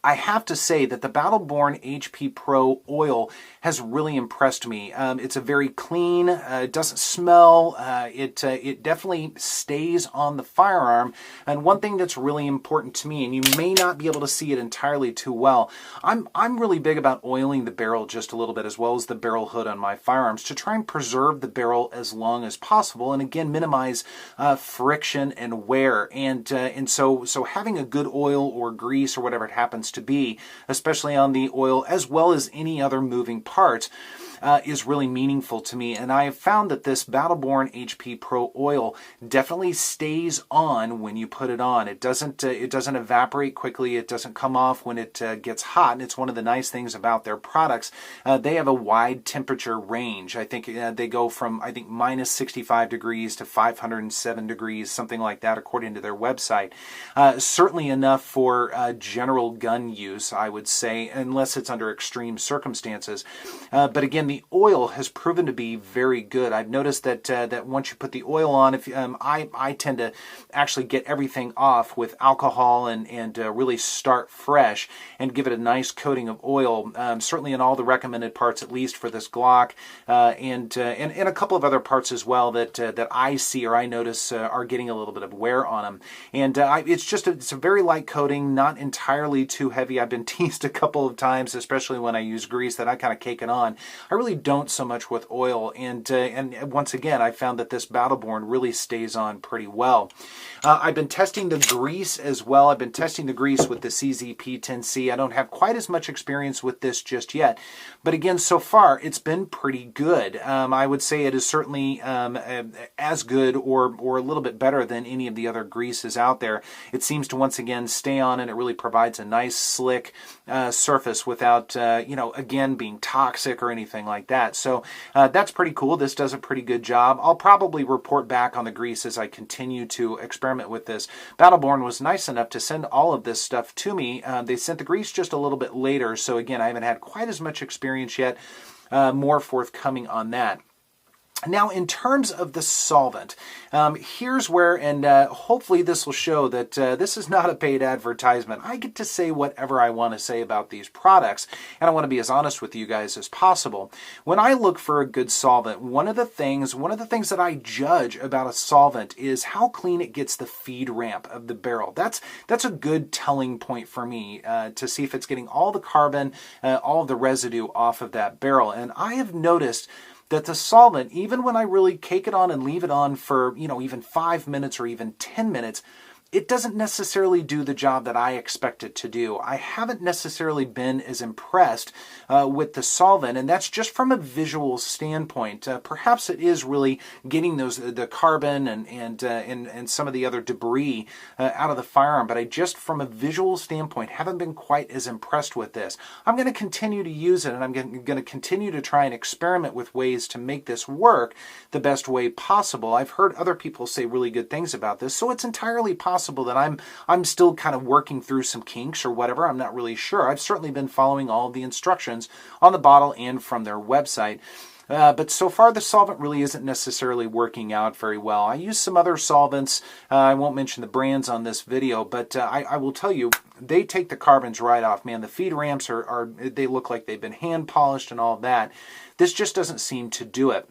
I have to say that the Battle Born HP Pro oil has really impressed me. It's a very clean, it doesn't smell, it definitely stays on the firearm. And one thing that's really important to me, and you may not be able to see it entirely too well, I'm really big about oiling the barrel just a little bit, as well as the barrel hood on my firearms, to try and preserve the barrel as long as possible, and again minimize friction and wear. And so having a good oil or grease or whatever it happens to be, especially on the oil as well as any other moving parts, is really meaningful to me. And I have found that this Battle Born HP Pro oil definitely stays on when you put it on. It doesn't evaporate quickly. It doesn't come off when it gets hot. And it's one of the nice things about their products. They have a wide temperature range. I think they go from minus 65 degrees to 507 degrees, something like that, according to their website. Certainly enough for general gun use, I would say, unless it's under extreme circumstances. But again, the oil has proven to be very good. I've noticed that once you put the oil on, if I tend to actually get everything off with alcohol and really start fresh and give it a nice coating of oil. Certainly in all the recommended parts, at least for this Glock, and a couple of other parts as well that I see or I notice are getting a little bit of wear on them. And it's a very light coating, not entirely too heavy. I've been teased a couple of times, especially when I use grease, that I kind of cake it on. I really don't so much with oil, and once again, I found that this Battle Born really stays on pretty well. I've been testing the grease as well. I've been testing the grease with the CZP-10C. I don't have quite as much experience with this just yet, but again, so far, it's been pretty good. I would say it is certainly as good or a little bit better than any of the other greases out there. It seems to once again stay on, and it really provides a nice slick surface without again being toxic or anything like that. So that's pretty cool. This does a pretty good job. I'll probably report back on the grease as I continue to experiment with this. Battle Born was nice enough to send all of this stuff to me. They sent the grease just a little bit later, so again, I haven't had quite as much experience yet. More forthcoming on that. Now, in terms of the solvent, here's where, and hopefully this will show that this is not a paid advertisement. I get to say whatever I want to say about these products, and I want to be as honest with you guys as possible. When I look for a good solvent, one of the things that I judge about a solvent is how clean it gets the feed ramp of the barrel. That's a good telling point for me to see if it's getting all the carbon, all of the residue off of that barrel. And I have noticed that the solvent, even when I really cake it on and leave it on for, even 5 minutes or even 10 minutes, it doesn't necessarily do the job that I expect it to do. I haven't necessarily been as impressed with the solvent, and that's just from a visual standpoint. Perhaps it is really getting the carbon and some of the other debris out of the firearm, but I just from a visual standpoint haven't been quite as impressed with this. I'm going to continue to use it, and I'm going to continue to try and experiment with ways to make this work the best way possible. I've heard other people say really good things about this, so it's entirely possible that I'm still kind of working through some kinks or whatever. I'm not really sure. I've certainly been following all of the instructions on the bottle and from their website. But so far, the solvent really isn't necessarily working out very well. I use some other solvents. I won't mention the brands on this video, but I will tell you, they take the carbons right off. Man, the feed ramps they look like they've been hand polished and all that. This just doesn't seem to do it.